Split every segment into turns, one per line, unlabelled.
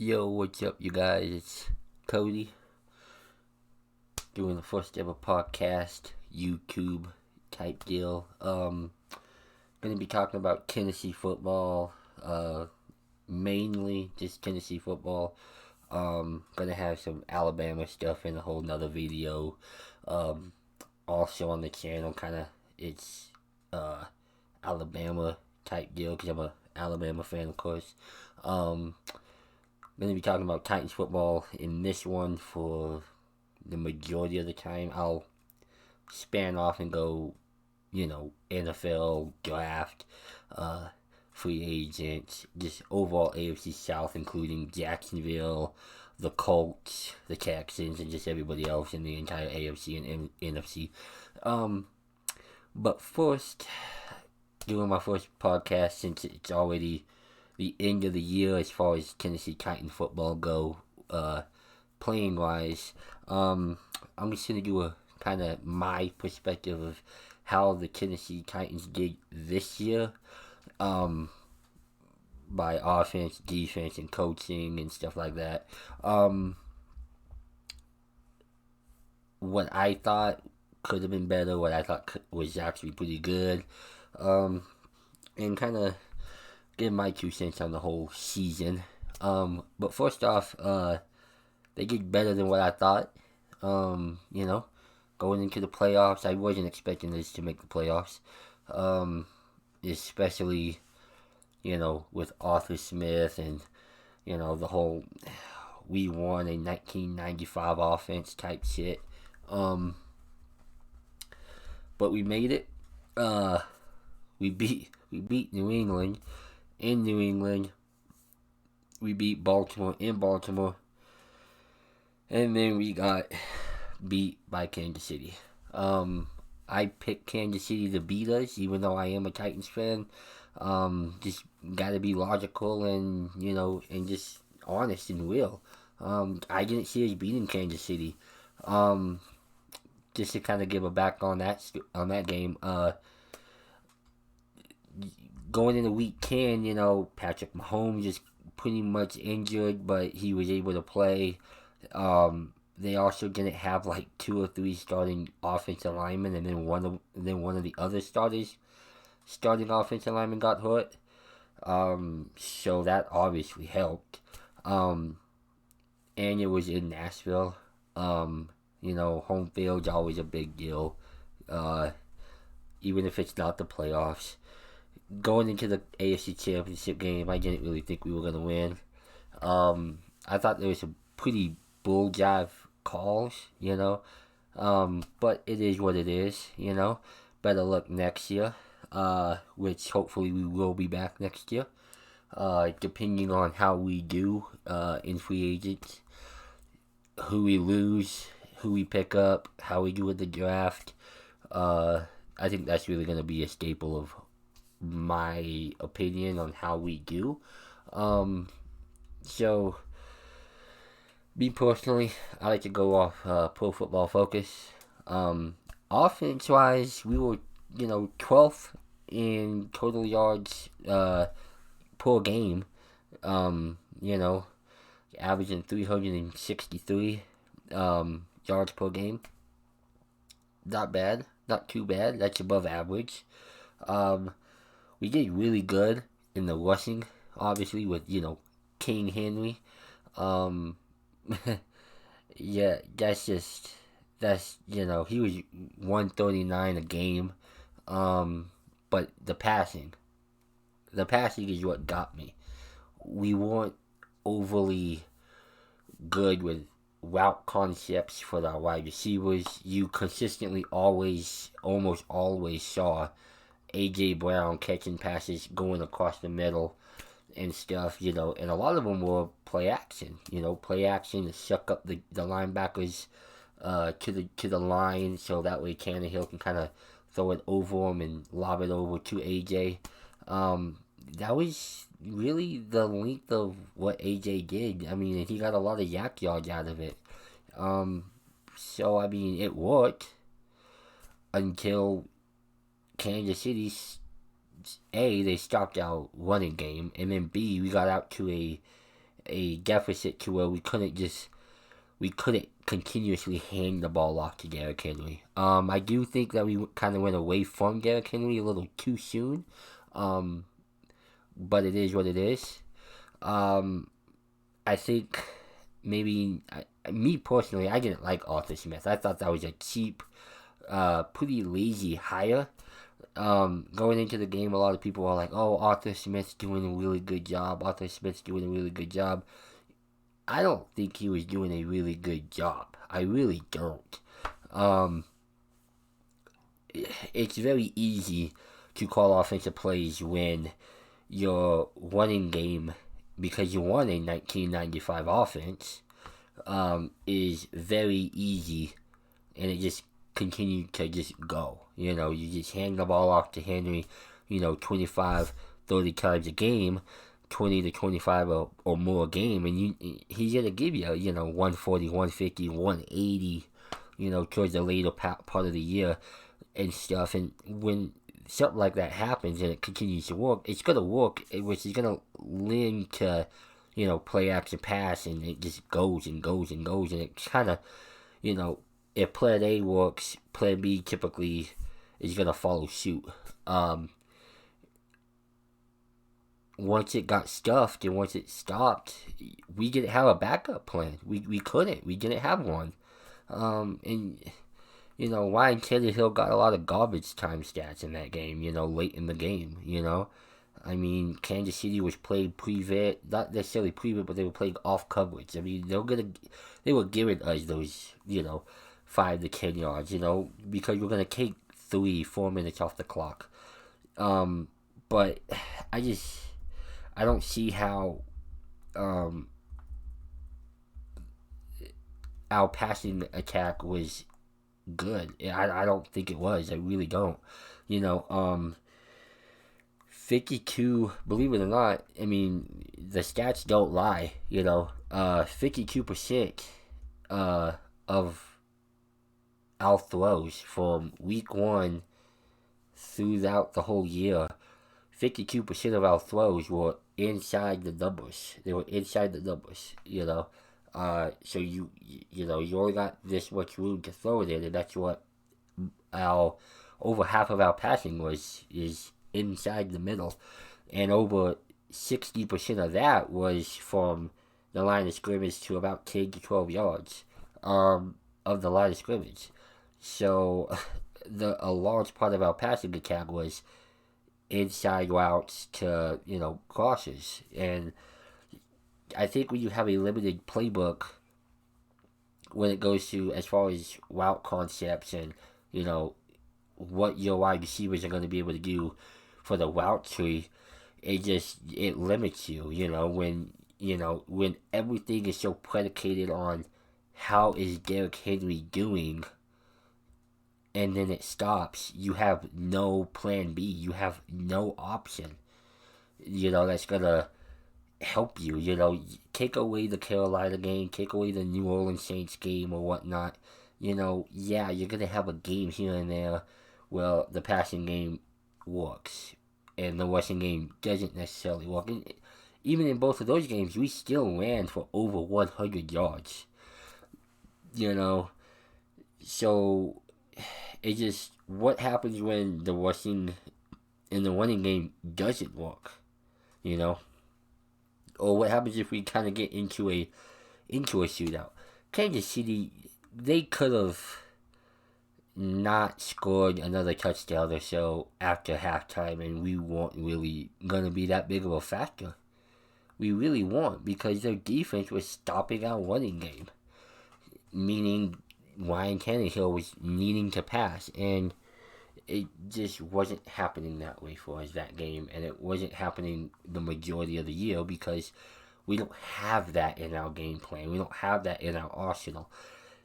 Yo, what's up, you guys? It's Cody doing the first ever podcast, YouTube type deal. Gonna be talking about Tennessee football, mainly just Tennessee football. Gonna have some Alabama stuff in a whole nother video. Um, Also on the channel, it's uh Alabama type deal because I'm a Alabama fan, of course. Um, going to be talking about Titans football in this one for the majority of the time. I'll span off and go, NFL, draft, uh, free agents, just overall AFC South, including Jacksonville, the Colts, the Texans, and just everybody else in the entire AFC and NFC. Um, but first, doing my first podcast since it's already the end of the year as far as Tennessee Titan football go, playing wise. I'm just gonna do a kind of my perspective of how the Tennessee Titans did this year, by offense, defense, and coaching and stuff like that. What I thought could have been better, what I thought was actually pretty good, and kind of give my 2 cents on the whole season. But first off, they did better than what I thought. Going into the playoffs, I wasn't expecting this to make the playoffs. Especially, with Arthur Smith and, the whole we won a 1995 offense type shit. But we made it. We beat New England in New England. We beat Baltimore in Baltimore. And then we got beat by Kansas City. I picked Kansas City to beat us, even though I am a Titans fan. Just gotta be logical and, and just honest and real. I didn't see us beating Kansas City. Just to kind of give a back on that game. Going into week 10, Patrick Mahomes is pretty much injured, but he was able to play. They also didn't have like 2 or 3 starting offensive linemen, and then one of the other starting offensive linemen got hurt. So that obviously helped. And it was in Nashville. Home field's always a big deal. Even if it's not the playoffs. Going into the AFC Championship game, I didn't really think we were going to win. I thought there was some pretty bull jive calls, but it is what it is, Better luck next year, which hopefully we will be back next year, depending on how we do in free agents, who we lose, who we pick up, how we do with the draft. I think that's really going to be a staple of my opinion on how we do. So, me personally, I like to go off Pro Football Focus. Offense-wise, we were, 12th in total yards per game. Averaging 363 yards per game. Not bad. Not too bad. That's above average. We did really good in the rushing, obviously, with, King Henry. Yeah, he was 139 a game. But the passing is what got me. We weren't overly good with route concepts for our wide receivers. You consistently almost always saw A.J. Brown catching passes going across the middle and stuff, and a lot of them were play action to suck up the linebackers to the line, so that way Tannehill can kind of throw it over him and lob it over to AJ. That was really the length of what AJ did. I mean, he got a lot of yak yards out of it. So, I mean, it worked until Kansas City, A, they stopped our running game, and then B, we got out to a deficit to where we couldn't continuously hand the ball off to Derrick Henry. I do think that we kind of went away from Derrick Henry a little too soon, um, but it is what it is. Um, I think maybe me personally, I didn't like Arthur Smith. I thought that was a cheap, pretty lazy hire. Going into the game, a lot of people are like, "Oh, Arthur Smith's doing a really good job. Arthur Smith's doing a really good job." I don't think he was doing a really good job. I really don't. Um, it's very easy to call offensive plays when your running game, because you won a 1995 offense, is very easy, and it just continued to just go. You just hand the ball off to Henry, 25, 30 times a game, 20 to 25 or more a game, and he's going to give you, 140, 150, 180, towards the later part of the year and stuff. And when something like that happens and it continues to work, it's going to work, which is going to lend to, play action pass, and it just goes and goes and goes, and it kind of, if plan A works, plan B typically is going to follow suit. Once it got stuffed and once it stopped, we didn't have a backup plan. We couldn't. We didn't have one. And, Ryan Tannehill got a lot of garbage time stats in that game, late in the game, I mean, Kansas City was played pre-vet, not necessarily pre-vet, but they were playing off coverage. I mean, they were giving us those, 5 to 10 yards, because we're gonna take 3-4 minutes off the clock. But I don't see how our passing attack was good. I don't think it was. I really don't. 52, believe it or not, I mean, the stats don't lie, 52% of our throws from week 1 throughout the whole year, 52% of our throws were inside the numbers. They were inside the numbers, so you only got this much room to throw it in, and that's what our over half of our passing is inside the middle, and over 60% of that was from the line of scrimmage to about 10 to 12 yards of the line of scrimmage. So a large part of our passing attack was inside routes to crosses, and I think when you have a limited playbook when it goes to as far as route concepts and what your wide receivers are going to be able to do for the route tree, it limits you. When everything is so predicated on how is Derrick Henry doing, and then it stops, you have no plan B. You have no option. That's gonna help you. Take away the Carolina game, take away the New Orleans Saints game or whatnot. Yeah, you're gonna have a game here and there where the passing game works and the rushing game doesn't necessarily work. And even in both of those games, we still ran for over 100 yards. So it just, what happens when the rushing in the running game doesn't work? Or what happens if we kind of get into a shootout? Kansas City, they could have not scored another touchdown or so after halftime, and we weren't really going to be that big of a factor. We really weren't, because their defense was stopping our running game, meaning Ryan Tannehill was needing to pass, and it just wasn't happening that way for us that game, and it wasn't happening the majority of the year because we don't have that in our game plan. We don't have that in our arsenal.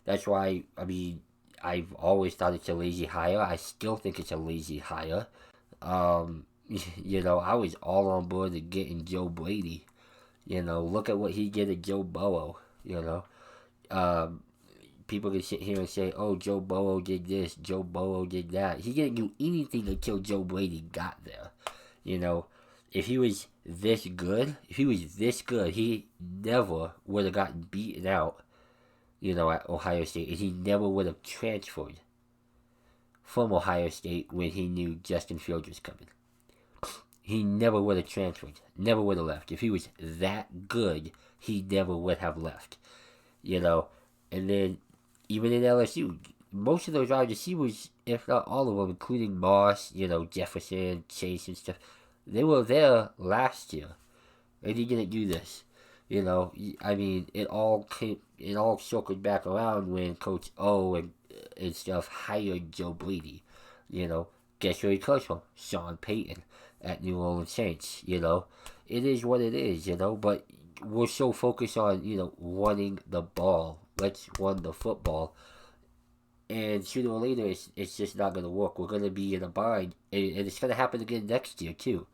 That's why, I've always thought it's a lazy hire. I still think it's a lazy hire. I was all on board to getting Joe Brady. Look at what he did at Joe Burrow. People can sit here and say, oh, Joe Burrow did this, Joe Burrow did that. He didn't do anything until Joe Brady got there. if he was this good, he never would have gotten beaten out, at Ohio State, and he never would have transferred from Ohio State when he knew Justin Fields was coming. He never would have transferred, never would have left. If he was that good, he never would have left. And then even in LSU, most of those wide receivers, if not all of them, including Moss, Jefferson, Chase, and stuff, they were there last year, and he didn't do this. I mean, it all circled back around when Coach O and stuff hired Joe Brady. Guess where he comes from? Sean Payton at New Orleans Saints. It is what it is. But we're so focused on running the ball. Let's run the football. And sooner or later, it's just not going to work. We're going to be in a bind. And it's going to happen again next year, too.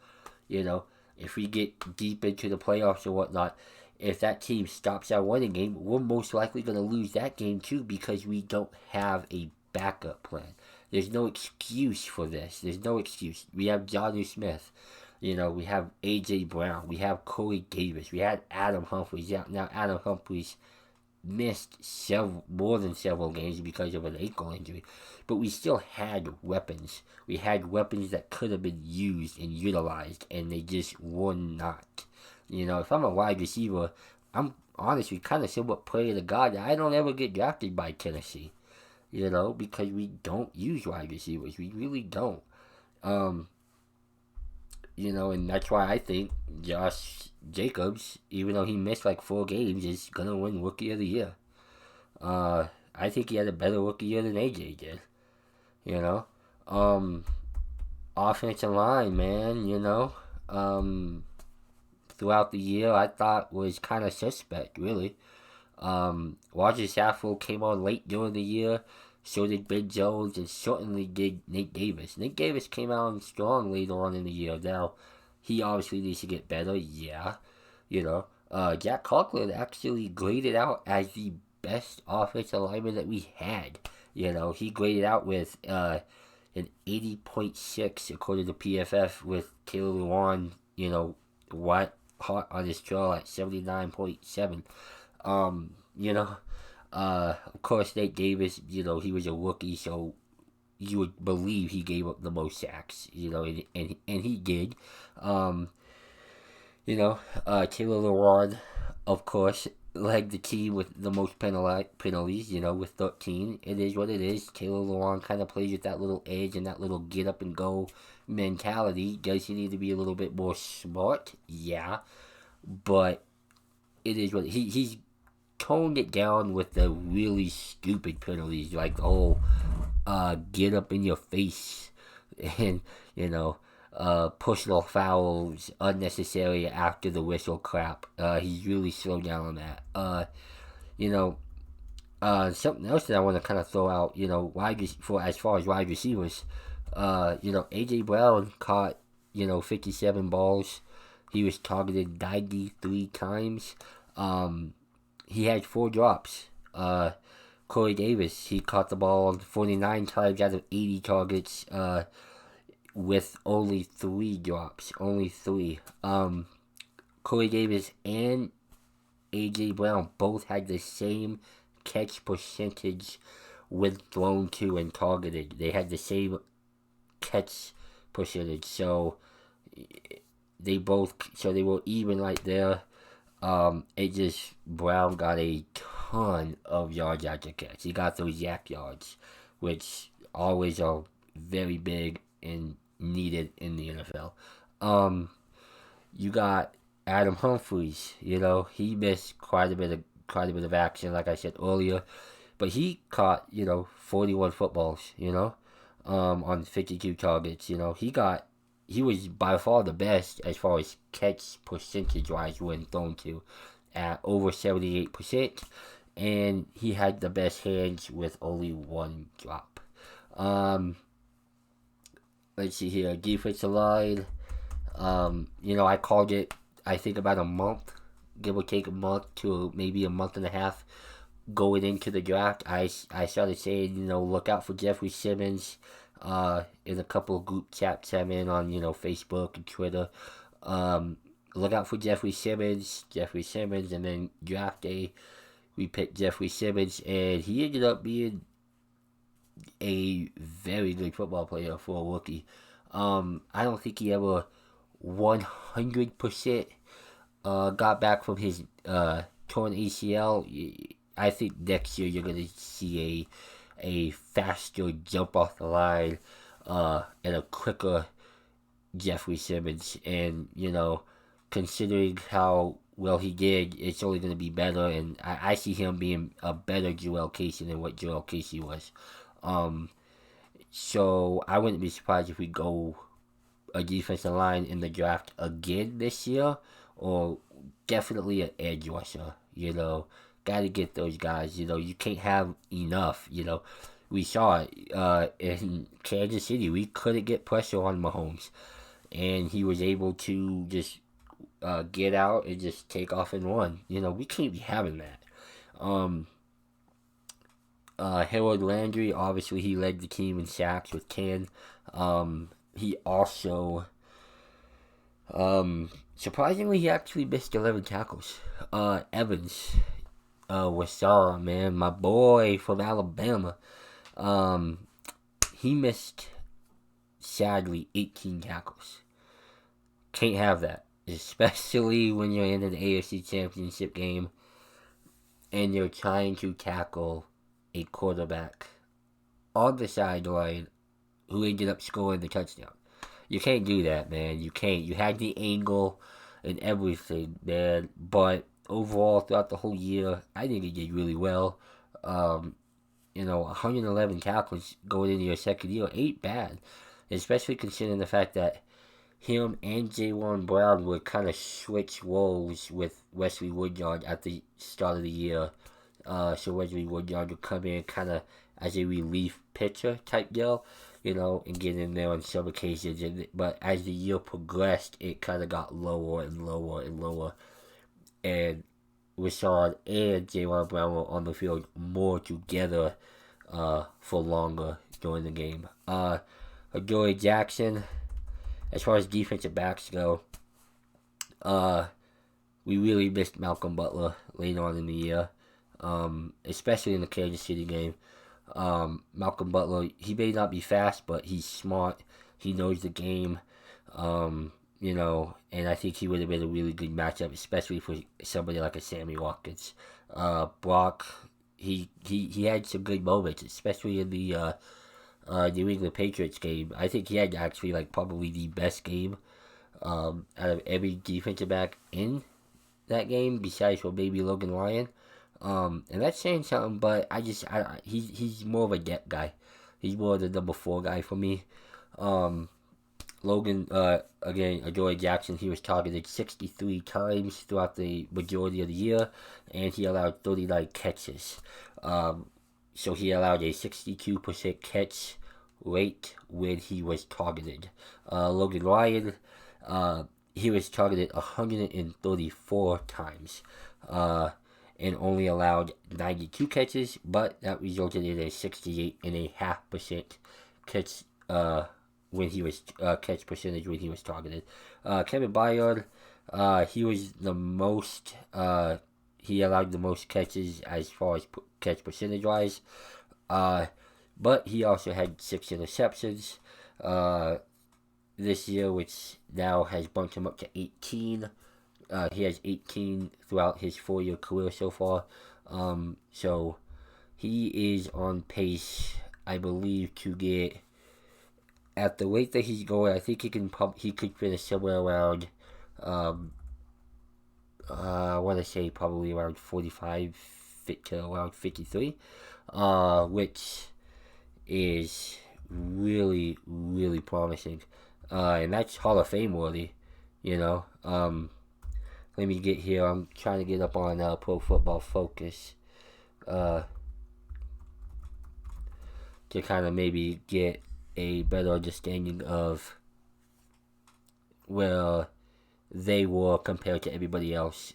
If we get deep into the playoffs or whatnot, if that team stops our running game, we're most likely going to lose that game, too, because we don't have a backup plan. There's no excuse for this. There's no excuse. We have Jonnu Smith. We have A.J. Brown. We have Corey Davis. We had Adam Humphries. Now Adam Humphries missed more than several games because of an ankle injury, but we still had weapons. We had weapons that could have been used and utilized, and they just were not. If I'm a wide receiver, I'm honestly kind of somewhat praying to God that I don't ever get drafted by Tennessee. Because we don't use wide receivers. We really don't. And that's why I think Josh Jacobs, even though he missed like 4 games, is going to win Rookie of the Year. I think he had a better rookie year than AJ did. Offensive line, man, throughout the year, I thought was kind of suspect, really. Roger Saffold came on late during the year. So did Ben Jones, and certainly did Nate Davis. Nate Davis came out strong later on in the year. Now, he obviously needs to get better, yeah. Jack Conklin actually graded out as the best offensive lineman that we had. He graded out with an 80.6 according to PFF, with Taylor Lewan, white hot on his trail at 79.7. Of course, Nate Davis, he was a rookie, so you would believe he gave up the most sacks, and he did. Taylor Lewan, of course, led the team with the most penalties, with 13. It is what it is. Taylor Lewan kind of plays with that little edge and that little get up and go mentality. Does he need to be a little bit more smart? Yeah. But it is what he's toned it down with the really stupid penalties, like the whole get up in your face and, personal fouls, unnecessary after the whistle crap. He's really slowed down on that. Something else that I want to kind of throw out, as far as wide receivers, A.J. Brown caught, 57 balls. He was targeted 93 times. He had 4 drops. Corey Davis, he caught the ball 49 times out of 80 targets, with only 3 drops. Only 3. Corey Davis and A.J. Brown both had the same catch percentage when thrown to and targeted. They had the same catch percentage, so they were even right there. Brown got a ton of yards after catch. He got those yak yards, which always are very big and needed in the NFL. You got Adam Humphries. He missed quite a bit of action, like I said earlier, but he caught 41 footballs. On 52 targets. He was by far the best as far as catch percentage wise when thrown to, at over 78%, and he had the best hands with only 1 drop. Let's see here, defensive line. I called it, I think, about a month, give or take a month to maybe a month and a half going into the draft. I started saying, look out for Jeffrey Simmons in a couple of group chats I'm in on, Facebook and Twitter. Look out for Jeffrey Simmons. And then draft day, we picked Jeffrey Simmons, and he ended up being a very good football player for a rookie. I don't think he ever 100% got back from his torn ACL. I think next year you're going to see a faster jump off the line and a quicker Jeffrey Simmons. And, considering how well he did, it's only going to be better. And I see him being a better Joel Casey than what Joel Casey was. So I wouldn't be surprised if we go a defensive line in the draft again this year, or definitely an edge rusher. Got to get those guys. You can't have enough. We saw it in Kansas City. We couldn't get pressure on Mahomes, and he was able to just get out and just take off and run. We can't be having that. Harold Landry, obviously, he led the team in sacks with 10. He also, surprisingly, he actually missed 11 tackles. Evans, Wasara, man, my boy from Alabama, he missed, sadly, 18 tackles. Can't have that, especially when you're in an AFC Championship game and you're trying to tackle a quarterback on the sideline who ended up scoring the touchdown. You can't do that, man. You can't. You had the angle and everything, man. But overall, throughout the whole year, I think he did really well. 111 tackles going into your second year ain't bad, especially considering the fact that him and Jaywan Brown would kind of switch roles with Wesley Woodyard at the start of the year. So Wesley Woodyard would come in kind of as a relief pitcher type deal, and get in there on some occasions. But as the year progressed, it kind of got lower and lower and lower. And Rashad and Jaywan Brown were on the field more together for longer during the game. Adoree Jackson, as far as defensive backs go, we really missed Malcolm Butler later on in the year. Especially in the Kansas City game. Malcolm Butler, he may not be fast, but he's smart. He knows the game, and I think he would have been a really good matchup, especially for somebody like a Sammy Watkins. Brock, he had some good moments, especially in the New England Patriots game. I think he had actually probably the best game out of every defensive back in that game, besides for maybe Logan Ryan. And that's saying something, but he's more of a depth guy. He's more of the number 4 guy for me. Logan, again, Adoree Jackson, he was targeted 63 times throughout the majority of the year, and he allowed 39 catches. So he allowed a 62% catch rate when he was targeted. Logan Ryan, he was targeted 134 times. And only allowed 92 catches, but that resulted in a 68.5% catch when he was catch percentage when he was targeted. Kevin Byard, he was the most. He allowed the most catches as far as catch percentage wise, but he also had 6 interceptions this year, which now has bumped him up to 18. He has 18 throughout his 4-year career so far. So he is on pace, I believe, to get, at the rate that he's going, I think he could finish somewhere around, I want to say probably around 45 to around 53, which is really, really promising. And that's Hall of Fame worthy, Let me get here. I'm trying to get up on Pro Football Focus to kind of maybe get a better understanding of where they were compared to everybody else.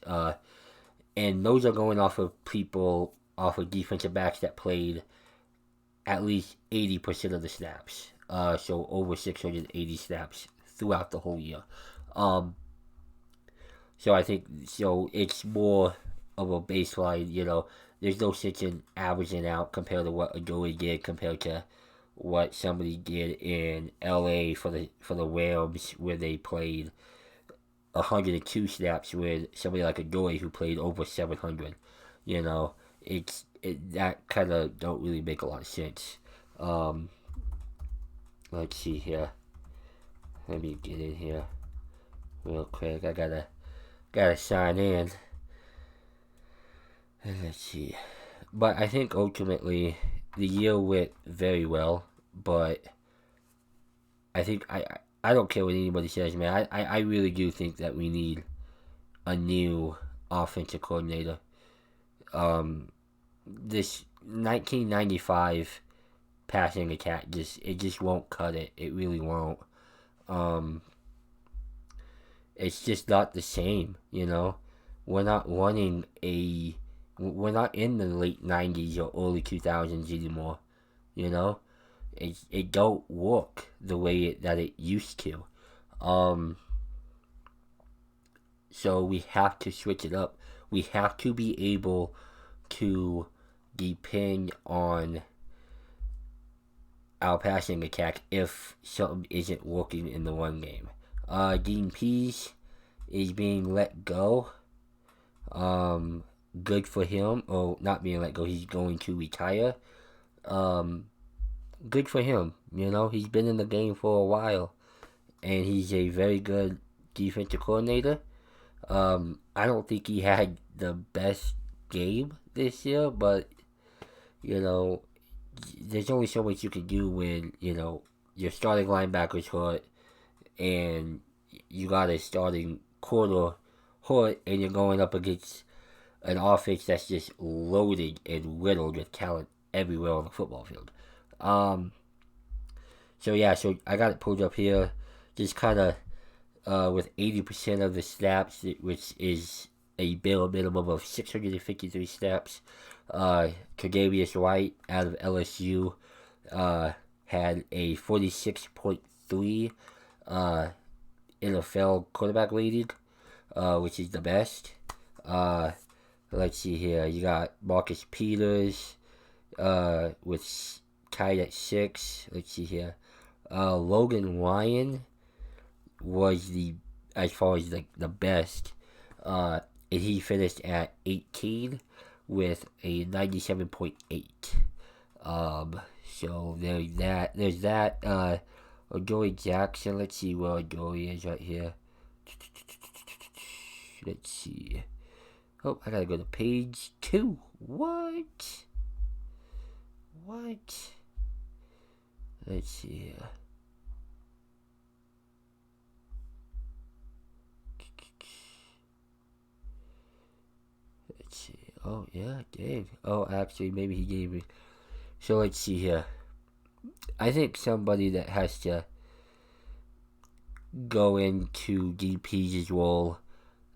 And those are going off of defensive backs that played at least 80% of the snaps. So over 680 snaps throughout the whole year. So I think it's more of a baseline. There's no sense in averaging out compared to what Adoree did compared to what somebody did in L.A. for the Rams, where they played 102 snaps with somebody like Adoree who played over 700. You know, that kind of don't really make a lot of sense. Um, let's see here. Let me get in here real quick. I gotta sign in. And let's see. But I think ultimately the year went very well. But I think I don't care what anybody says, man. I really do think that we need a new offensive coordinator. This 1995 passing attack just won't cut it. It really won't. Um, it's just not the same. We're not running a. We're not in the late 90s or early 2000s anymore. You know, it don't work the way that it used to. Um, so we have to switch it up. We have to be able to depend on our passing attack if something isn't working in the run game. Dean Pease is being let go. Good for him. Or not being let go. He's going to retire. Good for him. He's been in the game for a while, and he's a very good defensive coordinator. I don't think he had the best game this year, but there's only so much you can do when your starting linebacker's hurt and you got a starting corner hurt, and you're going up against an offense that's just loaded and riddled with talent everywhere on the football field. So I got it pulled up here, just kind of with 80% of the snaps, which is a bare minimum of 653 snaps. Tre'Davious White out of LSU had a 46.3 NFL quarterback rating, which is the best. Let's see here. You got Marcus Peters with tied at 6. Let's see here. Logan Ryan was as far as the best, and he finished at 18 with a 97.8. So there's that. Adoree Jackson. Let's see where Adoree is right here. Let's see. Oh, I gotta go to page 2. What? Let's see here. Let's see. Oh, yeah, dang. Oh, actually, maybe he gave me. So let's see here. I think somebody that has to go into DP's role,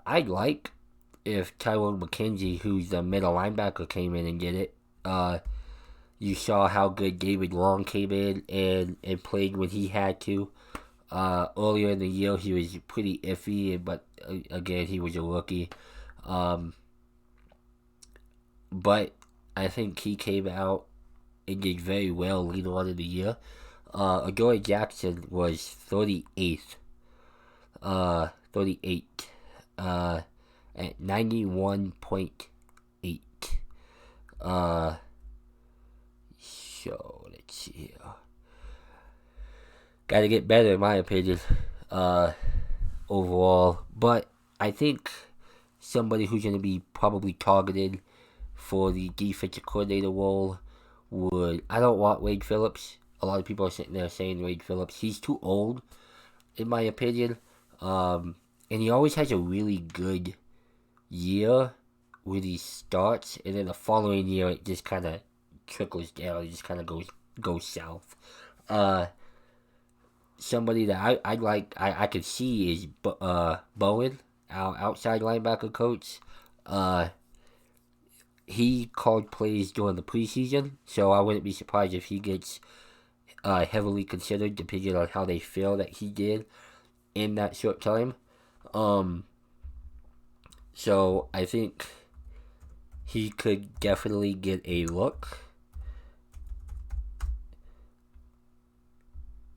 I'd like if Tyrone McKenzie, who's the middle linebacker, came in and did it. You saw how good David Long came in and played when he had to. Earlier in the year, he was pretty iffy, but again, he was a rookie. But I think he came out and did very well later on in the year. Adoree Jackson was 38th. 38. At 91.8. So let's see here. Gotta get better in my opinion. Overall. But I think somebody who's gonna be probably targeted for the defensive coordinator role I don't want Wade Phillips. A lot of people are sitting there saying Wade Phillips. He's too old, in my opinion. And he always has a really good year when he starts, and then the following year it just kind of trickles down. It just kind of goes south. Somebody that I like, I could see is Bowen, our outside linebacker coach. He called plays during the preseason, so I wouldn't be surprised if he gets heavily considered, depending on how they feel that he did in that short time. So I think he could definitely get a look.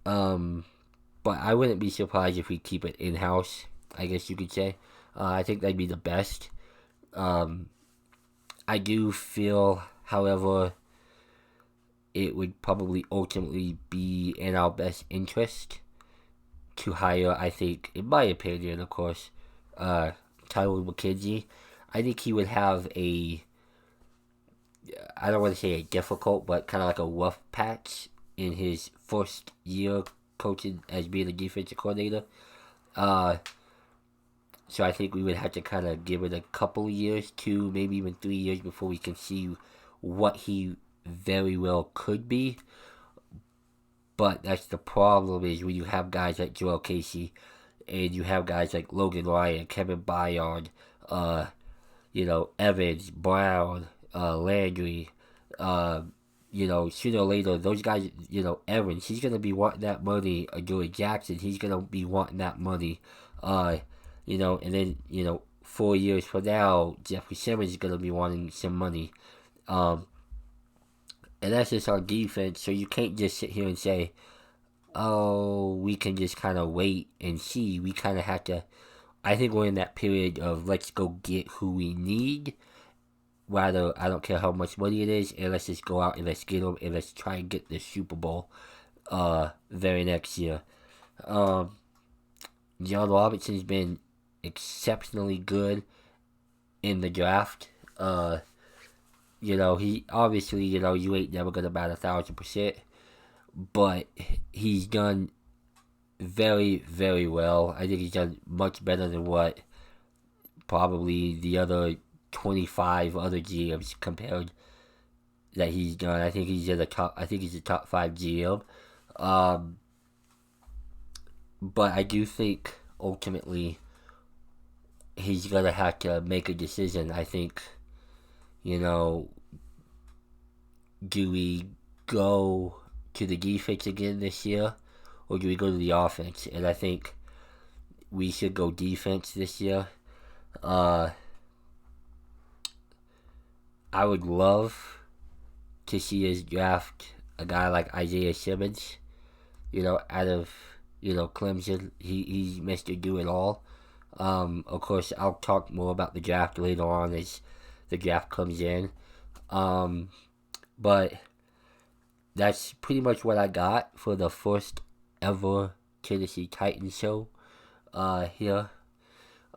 But I wouldn't be surprised if we keep it in house. I guess you could say. I think that'd be the best. Um, I do feel, however, it would probably ultimately be in our best interest to hire, I think, in my opinion, of course, uh, Tyler McKenzie. I think he would have I don't want to say a difficult, but kind of like a rough patch in his first year coaching as being a defensive coordinator. Uh, so I think we would have to kind of give it a couple years, 2, maybe even 3 years, before we can see what he very well could be. But that's the problem is when you have guys like Joel Casey and you have guys like Logan Ryan, Kevin Byard, uh, Evans, Brown, Landry, uh, sooner or later, those guys, Evans, he's going to be wanting that money. Joey Jackson, he's going to be wanting that money. Uh, and then, 4 years from now, Jeffrey Simmons is going to be wanting some money. Um, and that's just our defense, so you can't just sit here and say, oh, we can just kind of wait and see. We kind of have to. I think we're in that period of let's go get who we need. Rather, I don't care how much money it is, and let's just go out and let's get them, and let's try and get the Super Bowl very next year. John Robinson's been exceptionally good in the draft. He obviously, you ain't never gonna bat 1,000%, but he's done very, very well. I think he's done much better than what probably the other 25 other GMs compared that he's done. I think he's in the top. I think he's a top 5 GM. Um, but I do think ultimately he's gonna have to make a decision. I think, do we go to the defense again this year, or do we go to the offense? And I think we should go defense this year. I would love to see us draft a guy like Isaiah Simmons, out of, Clemson. He's Mr. Do It All. Of course, I'll talk more about the draft later on as the draft comes in. But that's pretty much what I got for the first ever Tennessee Titans show here.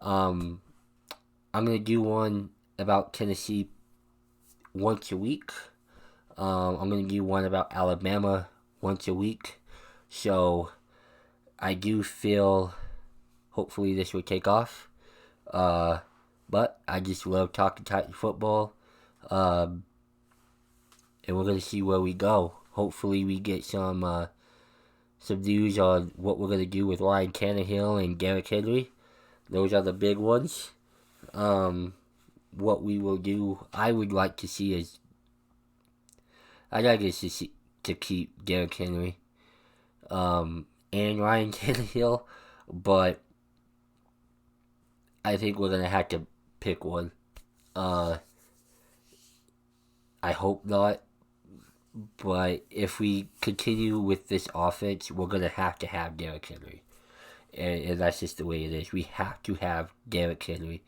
I'm going to do one about Tennessee once a week. I'm going to do one about Alabama once a week. So I do feel hopefully this will take off. But I just love talking Titan football. And we're going to see where we go. Hopefully we get some news on what we're going to do with Ryan Tannehill and Derrick Henry. Those are the big ones. What we will do, I would like to see is, I'd like to keep Derrick Henry and Ryan Tannehill, but I think we're going to have to pick one. I hope not, but if we continue with this offense, we're going to have Derrick Henry. And that's just the way it is. We have to have Derrick Henry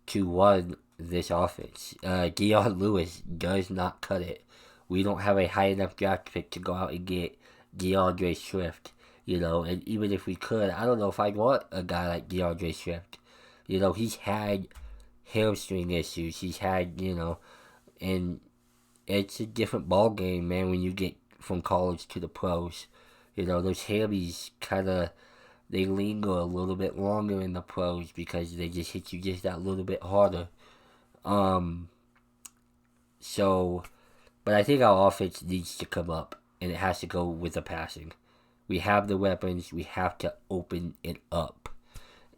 to run this offense. Dion Lewis does not cut it. We don't have a high enough draft pick to go out and get DeAndre Swift. And even if we could, I don't know if I'd want a guy like DeAndre Swift. He's had hamstring issues. He's had, and it's a different ball game, man, when you get from college to the pros. Those hammies kind of, they linger a little bit longer in the pros because they just hit you just that little bit harder. But I think our offense needs to come up, and it has to go with the passing. We have the weapons. We have to open it up.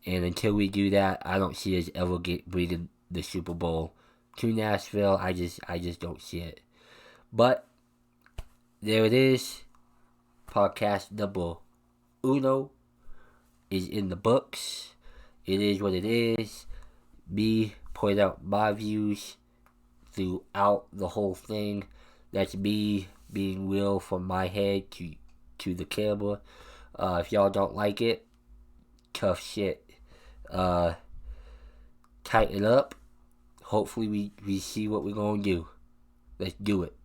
And until we do that, I don't see us ever bringing the Super Bowl to Nashville. I just don't see it. But there it is. Podcast number uno is in the books. It is what it is. me point out my views throughout the whole thing. That's me being real from my head to the camera. If y'all don't like it, tough shit. Uh, Tighten up. Hopefully we see what we're gonna do. Let's do it.